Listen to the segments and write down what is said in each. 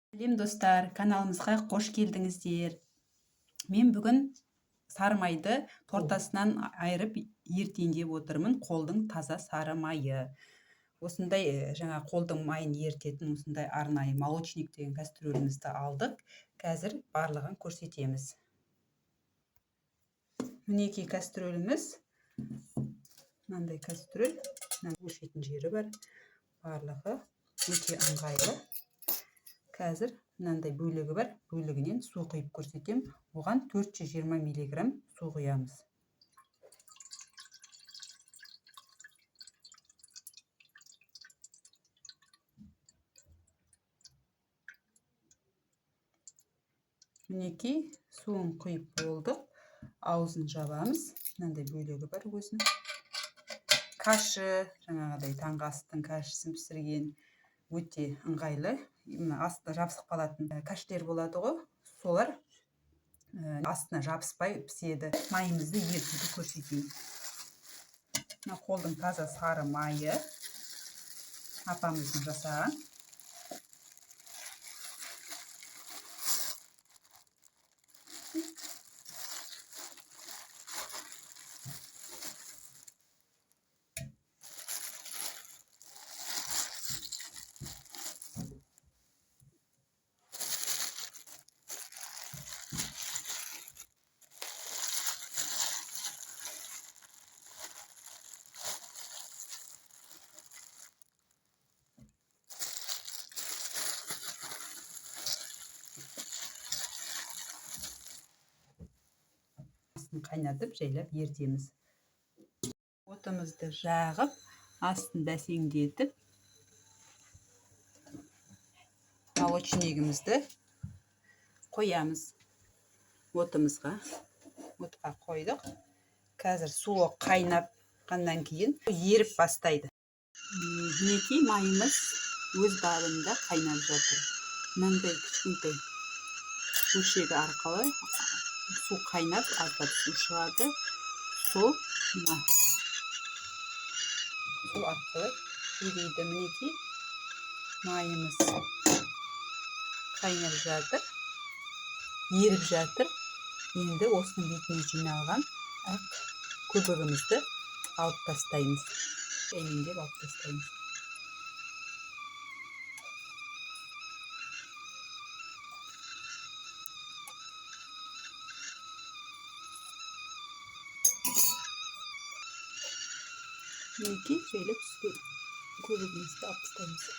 Сәлем достар, каналымызға қош келдіңіздер. Мен бүгін сары майды тортасынан айырып ертейін деп отырмын. Қолдың таза сары майы. Осындай жаңа қолдың майын ертетін осындай арнайы молочник деген кастрөлімізді алдық. Қазір барлығын көрсетеміз. Мінекей кастрөліміз. Мынандай кастрөл. Өлшейтін жері бар. Барлығы өте ыңғайлы. Қазір мынандай бөлігі бар. Бөлігінен су құйып көрсетем. Оған 420 мг су құямыз. Мінекей суын құйып болдық. Аузын жабамыз. Мынандай бөлігі бар өзінің. Кашы, жаңағыдай таңғы астың кашысын пісірген өте ыңғайлы. Астына жабысып қалатын каштер болады ғой, солар астына жабыспай піседі. Майымызды ертуді көрсетейін. Қолдың таза сары майы апамыздың жасаған. Қайнатып, жайлап ертеміз. Отымызды жағып, астын бәсеңдетіп, молочнигімізді қоямыз. Отқа қойдық. Қазір суы қайнапқаннан кейін еріп бастайды. Мінекей майымыз өз бабында қайнап жатыр. Мынандай кішкентай бөлшегі арқылы су қайнап, аздап су шығады. Сол арқылы ерейді. Мінекей майымыз қайнап жатыр, еріп жатыр. Енді осының бетіне жиналған ақ көбігімізді алып тастаймыз. Әйнеңдеп алып тастаймыз. Мінекей жайлап көбігімізді алып тастаймыз.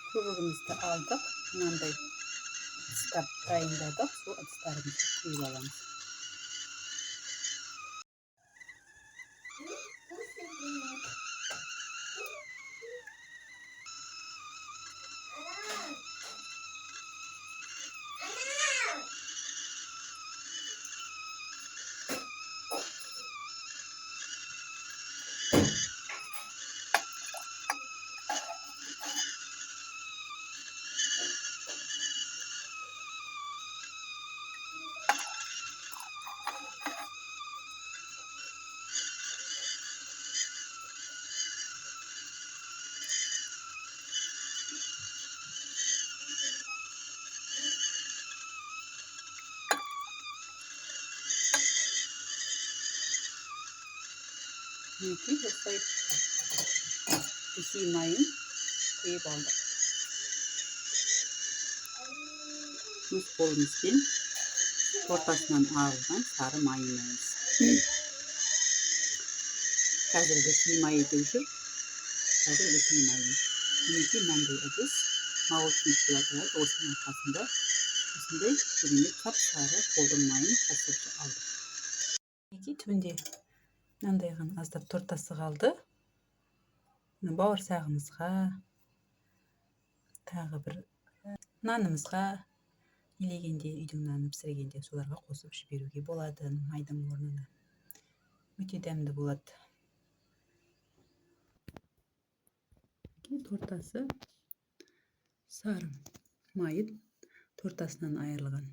Көбігімізді алдық. Мынандай ыдыстап дайындадық. Сол ыдыстарымызды құйып аламыз. Мінекей осылай ресей майын құйып алдық. Өз қолымызбен ортасынан ағылған сары майымыз. Қазір ресей майы деп жүр. Қазір ресей майы. Мінекей мынандай ыдыс. мағышын деп аталады. Осының арқасында осындай керемет сап-сары қолдың майын жасап алдық. Мінекей түбінде мынандай аздап тортасы қалды. Бауырсағымызға, тағы бір нанымызға илегенде, үйдің нанын пісіргенде соларға қосып жіберуге болады майдың орнына. Өте дәмді болады. Тортасы сары майы тортасынан айырылған.